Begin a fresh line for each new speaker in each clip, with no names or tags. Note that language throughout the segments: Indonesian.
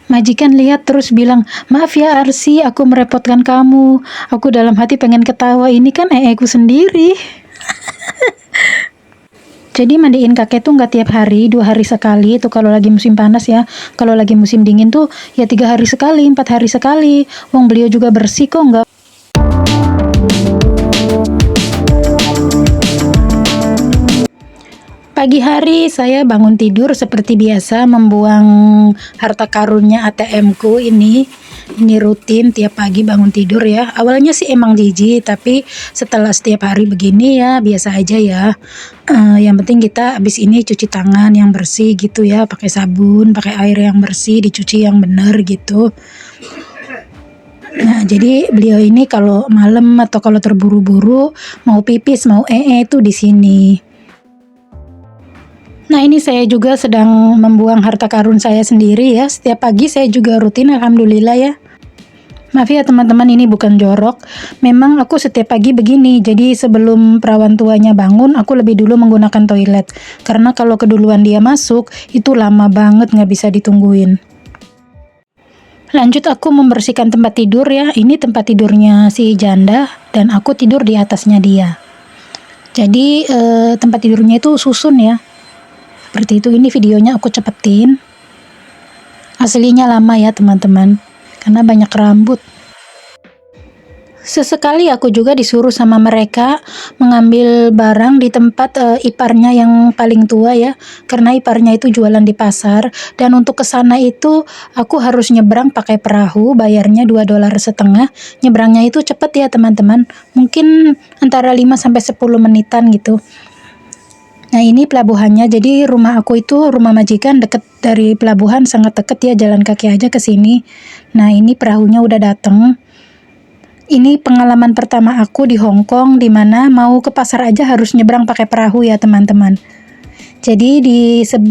Majikan lihat terus bilang, "Maaf ya Arsi, aku merepotkan kamu." Aku dalam hati pengen ketawa, ini kan ku sendiri. Jadi mandiin kakek tuh nggak tiap hari, 2 hari sekali itu kalau lagi musim panas ya. Kalau lagi musim dingin tuh ya 3 hari sekali, 4 hari sekali. Wong beliau juga bersih kok, nggak. Pagi hari saya bangun tidur seperti biasa, membuang harta karunnya ATM-ku ini. Ini rutin tiap pagi bangun tidur ya. Awalnya sih emang jijik, tapi setelah setiap hari begini ya biasa aja ya. Yang penting kita abis ini cuci tangan yang bersih gitu ya, pakai sabun, pakai air yang bersih, dicuci yang benar gitu. Nah, jadi beliau ini kalau malam atau kalau terburu-buru mau pipis, mau itu di sini. Nah, ini saya juga sedang membuang harta karun saya sendiri ya. Setiap pagi saya juga rutin, alhamdulillah ya. Maaf ya teman-teman, ini bukan jorok. Memang aku setiap pagi begini. Jadi sebelum perawan tuanya bangun, aku lebih dulu menggunakan toilet. Karena kalau keduluan dia masuk, itu lama banget nggak bisa ditungguin. Lanjut aku membersihkan tempat tidur ya. Ini tempat tidurnya si janda dan aku tidur di atasnya dia. Jadi tempat tidurnya itu susun ya. Seperti itu, ini videonya aku cepetin. Aslinya lama ya teman-teman, karena banyak rambut. Sesekali aku juga disuruh sama mereka mengambil barang di tempat iparnya yang paling tua ya, karena iparnya itu jualan di pasar, dan untuk ke sana itu aku harus nyebrang pakai perahu, bayarnya $2,5. Nyebrangnya itu cepet ya teman-teman, mungkin antara 5-10 menitan gitu. Nah, ini pelabuhannya. Jadi rumah aku itu rumah majikan deket dari pelabuhan, sangat deket ya, jalan kaki aja ke sini. Nah, ini perahunya udah dateng. Ini pengalaman pertama aku di Hong Kong, dimana mau ke pasar aja harus nyebrang pakai perahu ya teman-teman. Jadi di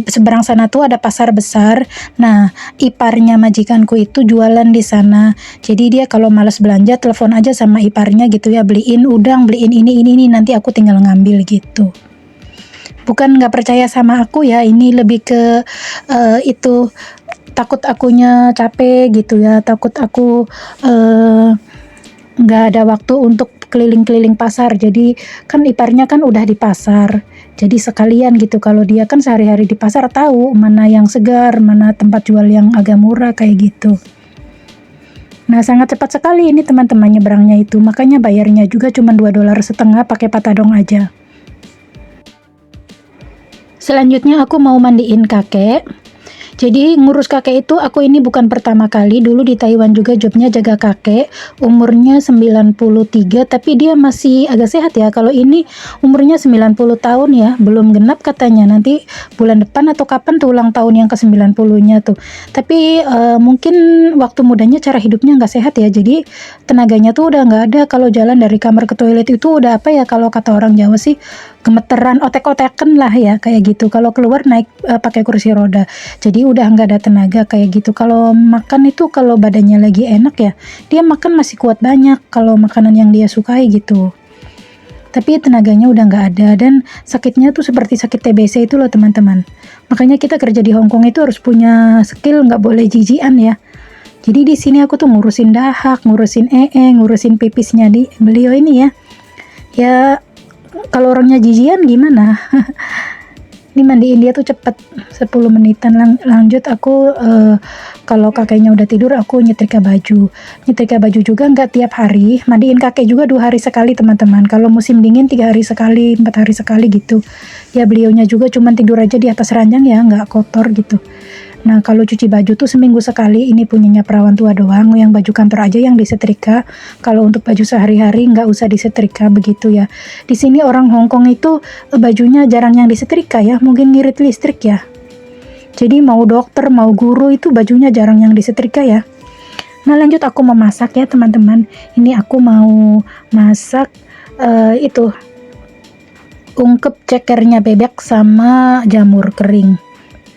seberang sana tuh ada pasar besar. Nah, iparnya majikanku itu jualan di sana. Jadi dia kalau malas belanja telepon aja sama iparnya gitu ya, beliin udang, beliin ini, nanti aku tinggal ngambil gitu. Bukan nggak percaya sama aku ya, ini lebih ke itu takut akunya capek gitu ya, takut aku nggak ada waktu untuk keliling-keliling pasar. Jadi kan iparnya kan udah di pasar, jadi sekalian gitu, kalau dia kan sehari-hari di pasar tahu mana yang segar, mana tempat jual yang agak murah kayak gitu. Nah, sangat cepat sekali ini teman-teman nyebrangnya itu, makanya bayarnya juga cuma $2,5 pakai patadong aja. Selanjutnya aku mau mandiin kakek. Jadi ngurus kakek itu aku ini bukan pertama kali, dulu di Taiwan juga jobnya jaga kakek. Umurnya 93 tapi dia masih agak sehat ya. Kalau ini umurnya 90 tahun ya, belum genap katanya. Nanti bulan depan atau kapan tuh ulang tahun yang ke-90-nya tuh. Tapi mungkin waktu mudanya cara hidupnya nggak sehat ya. Jadi tenaganya tuh udah nggak ada, kalau jalan dari kamar ke toilet itu udah apa ya, kalau kata orang Jawa sih gemeteran, otek-oteken lah ya kayak gitu. Kalau keluar naik pakai kursi roda. Jadi udah nggak ada tenaga kayak gitu. Kalau makan itu kalau badannya lagi enak ya, dia makan masih kuat banyak kalau makanan yang dia sukai gitu. Tapi tenaganya udah nggak ada, dan sakitnya tuh seperti sakit TBC itu loh teman-teman. Makanya kita kerja di Hong Kong itu harus punya skill, nggak boleh jijian ya. Jadi di sini aku tuh ngurusin dahak, ngurusin ngurusin pipisnya di beliau ini ya. Ya kalau orangnya jijian gimana? Ini mandiin dia tuh cepet 10 menitan. Lanjut aku kalau kakeknya udah tidur aku nyetrika baju juga nggak tiap hari, mandiin kakek juga 2 hari sekali teman-teman. Kalau musim dingin 3 hari sekali, 4 hari sekali gitu ya. Beliaunya juga cuman tidur aja di atas ranjang ya, nggak kotor gitu. Nah, kalau cuci baju tuh seminggu sekali, ini punyanya perawan tua doang, yang baju kantor aja yang disetrika. Kalau untuk baju sehari-hari nggak usah disetrika begitu ya. Di sini orang Hong Kong itu bajunya jarang yang disetrika ya, mungkin ngirit listrik ya. Jadi mau dokter, mau guru itu bajunya jarang yang disetrika ya. Nah, lanjut aku memasak ya teman-teman. Ini aku mau masak itu ungkep cekernya bebek sama jamur kering.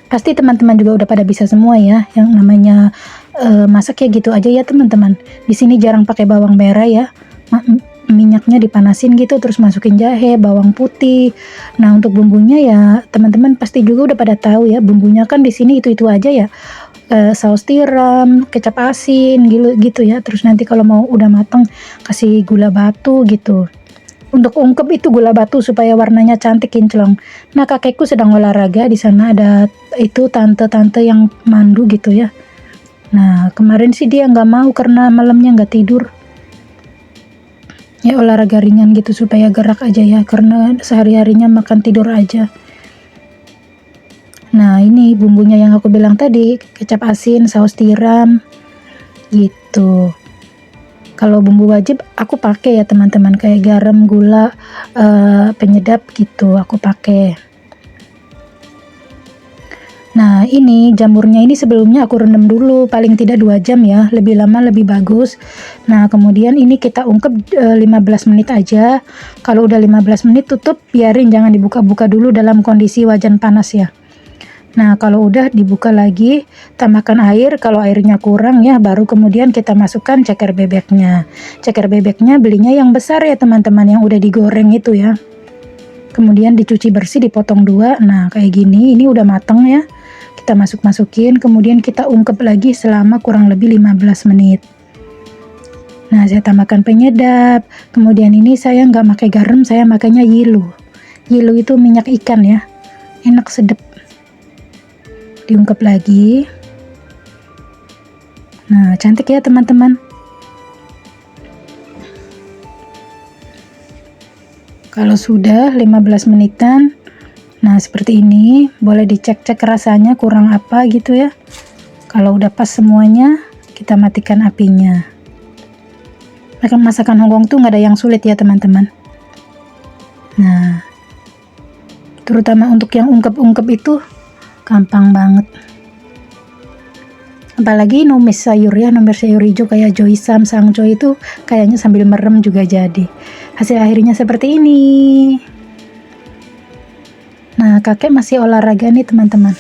Pasti teman-teman juga udah pada bisa semua ya, yang namanya masak ya gitu aja ya teman-teman. Di sini jarang pakai bawang merah ya, minyaknya dipanasin gitu, terus masukin jahe, bawang putih. Nah, untuk bumbunya ya teman-teman pasti juga udah pada tahu ya, bumbunya kan di sini itu aja ya. saus tiram, kecap asin gitu ya. Terus nanti kalau mau udah matang kasih gula batu gitu. Untuk ungkep itu gula batu supaya warnanya cantik kinclong. Nah, kakekku sedang olahraga, di sana ada itu tante-tante yang mandu gitu ya. Nah, kemarin sih dia nggak mau karena malamnya nggak tidur. Ya olahraga ringan gitu supaya gerak aja ya, karena sehari-harinya makan tidur aja. Nah, ini bumbunya yang aku bilang tadi, kecap asin, saus tiram gitu. Kalau bumbu wajib aku pakai ya teman-teman, kayak garam, gula, penyedap gitu aku pakai. Nah, ini jamurnya ini sebelumnya aku rendam dulu paling tidak 2 jam ya, lebih lama lebih bagus. Nah, kemudian ini kita ungkep 15 menit aja. Kalau udah 15 menit tutup, biarin, jangan dibuka-buka dulu dalam kondisi wajan panas ya. Nah, kalau udah dibuka lagi, tambahkan air. Kalau airnya kurang ya, baru kemudian kita masukkan ceker bebeknya. Ceker bebeknya belinya yang besar ya teman-teman, yang udah digoreng itu ya. Kemudian dicuci bersih, dipotong 2. Nah, kayak gini, ini udah mateng ya. Kita masukin, kemudian kita ungkep lagi selama kurang lebih 15 menit. Nah, saya tambahkan penyedap. Kemudian ini saya nggak pakai garam, saya makanya yilu. Yilu itu minyak ikan ya, enak sedap. Diungkep lagi. Nah, cantik ya teman-teman. Kalau sudah 15 menitan, nah seperti ini, boleh dicek-cek rasanya kurang apa gitu ya. Kalau udah pas semuanya, kita matikan apinya. Masakan Hongkong tuh nggak ada yang sulit ya teman-teman. Nah, terutama untuk yang ungkep-ungkep itu gampang banget. Apalagi numis sayur ya, numis sayur hijau kayak joisam, sangcoy itu kayaknya sambil merem juga jadi. Hasil akhirnya seperti ini. Nah, kakek masih olahraga nih teman-teman.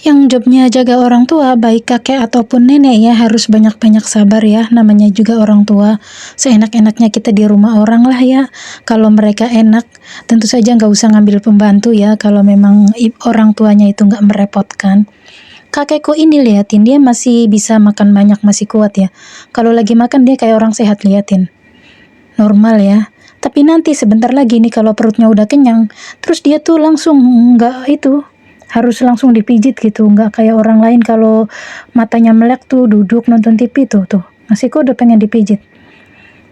Yang jobnya jaga orang tua, baik kakek ataupun nenek ya, harus banyak-banyak sabar ya, namanya juga orang tua. Seenak-enaknya kita di rumah orang lah ya. Kalau mereka enak, tentu saja nggak usah ngambil pembantu ya, kalau memang orang tuanya itu nggak merepotkan. Kakekku ini liatin, dia masih bisa makan banyak, masih kuat ya. Kalau lagi makan dia kayak orang sehat, liatin. Normal ya. Tapi nanti sebentar lagi nih kalau perutnya udah kenyang, terus dia tuh langsung nggak itu, harus langsung dipijit gitu, nggak kayak orang lain kalau matanya melek tuh duduk nonton TV tuh masih kok udah pengen dipijit.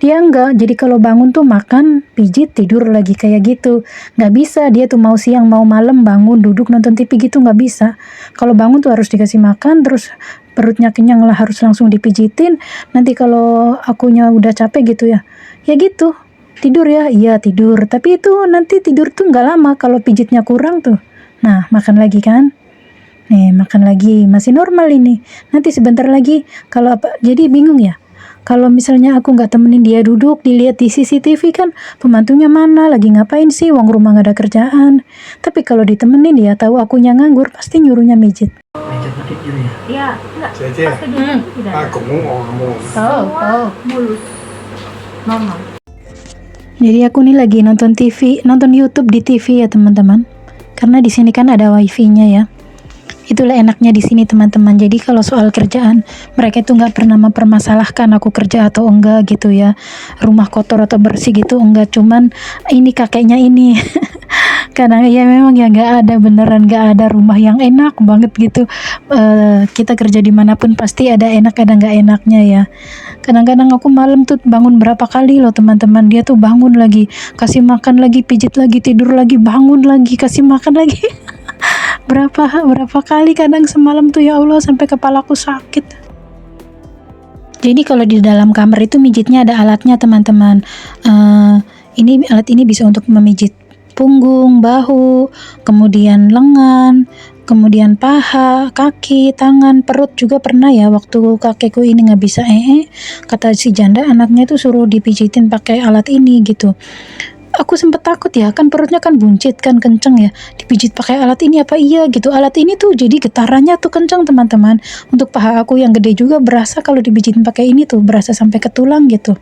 Dia enggak, jadi kalau bangun tuh makan, pijit, tidur lagi kayak gitu. Nggak bisa, dia tuh mau siang mau malam bangun duduk nonton TV gitu nggak bisa. Kalau bangun tuh harus dikasih makan, terus perutnya kenyang lah harus langsung dipijitin. Nanti kalau akunya udah capek gitu ya gitu, tidur ya, iya tidur. Tapi itu nanti tidur tuh nggak lama kalau pijitnya kurang tuh. Nah, makan lagi kan? Nih, makan lagi. Masih normal ini. Nanti sebentar lagi, kalau apa, jadi bingung ya. Kalau misalnya aku nggak temenin dia duduk, dilihat di CCTV kan, pembantunya mana, lagi ngapain sih, uang rumah nggak ada kerjaan. Tapi kalau ditemenin dia tahu akunya nganggur, pasti nyuruhnya mijit.
Mijit pakai jari ya?
Iya, enggak.
Cece, aku mau ngomong.
Mulus. Normal.
Jadi aku nih lagi nonton TV, nonton YouTube di TV ya teman-teman. Karena di sini kan ada wifi-nya ya. Itulah enaknya di sini teman-teman. Jadi kalau soal kerjaan, mereka itu nggak pernah mempermasalahkan aku kerja atau enggak gitu ya. Rumah kotor atau bersih gitu enggak. Cuman ini kakeknya ini. Karena ya memang ya nggak ada, beneran nggak ada rumah yang enak banget gitu. Kita kerja dimanapun pasti ada enak ada nggak enaknya ya. Kadang-kadang aku malam tuh bangun berapa kali loh teman-teman. Dia tuh bangun lagi, kasih makan lagi, pijit lagi, tidur lagi, bangun lagi, kasih makan lagi. berapa kali kadang semalam tuh ya Allah, sampai kepalaku sakit. Jadi kalau di dalam kamar itu mijitnya ada alatnya teman-teman. Ini alat ini bisa untuk memijit punggung, bahu, kemudian lengan, kemudian paha, kaki, tangan, perut juga pernah ya. Waktu kakekku ini nggak bisa kata si janda anaknya itu suruh dipijitin pakai alat ini gitu. Aku sempet takut ya, kan perutnya kan buncit kan, kenceng ya, dipijit pakai alat ini apa iya gitu. Alat ini tuh jadi getarannya tuh kenceng teman-teman. Untuk paha aku yang gede juga berasa kalau dipijitin pakai ini tuh, berasa sampai ke tulang gitu.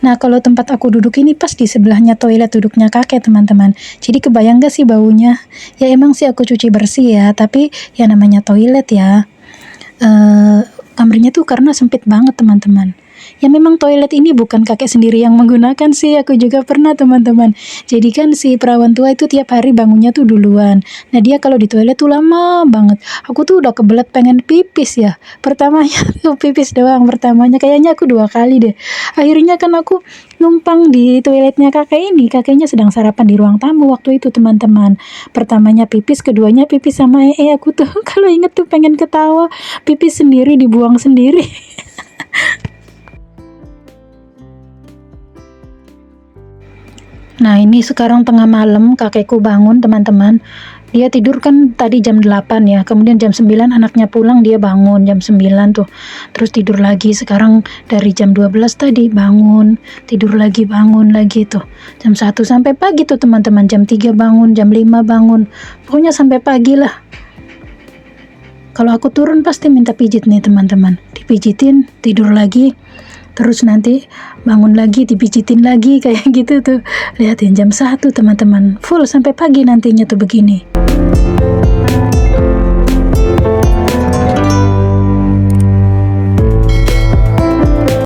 Nah kalau tempat aku duduk ini pas di sebelahnya toilet duduknya kakek teman-teman. Jadi kebayang gak sih baunya? Ya emang sih aku cuci bersih ya, tapi ya namanya toilet ya. Kamarnya tuh karena sempit banget teman-teman. Ya memang toilet ini bukan kakek sendiri yang menggunakan sih, aku juga pernah teman-teman. Jadi kan si perawan tua itu tiap hari bangunnya tuh duluan. Nah dia kalau di toilet tuh lama banget. Aku tuh udah kebelet pengen pipis ya. Pertamanya tuh pipis doang, pertamanya kayaknya aku 2 kali deh. Akhirnya kan aku numpang di toiletnya kakek ini. Kakeknya sedang sarapan di ruang tamu waktu itu teman-teman. Pertamanya pipis, keduanya pipis sama aku tuh kalau inget tuh pengen ketawa. Pipis sendiri dibuang sendiri. Nah ini sekarang tengah malam kakekku bangun teman-teman. Dia tidur kan tadi jam 8 ya, kemudian jam 9 anaknya pulang, dia bangun jam 9 tuh. Terus tidur lagi, sekarang dari jam 12 tadi bangun, tidur lagi, bangun lagi tuh. Jam 1 sampai pagi tuh teman-teman, jam 3 bangun, jam 5 bangun. Pokoknya sampai pagi lah. Kalau aku turun pasti minta pijit nih teman-teman. Dipijitin, tidur lagi. Terus nanti bangun lagi, dipijitin lagi kayak gitu tuh. Lihatin jam 1 teman-teman. Full sampai pagi nantinya tuh begini.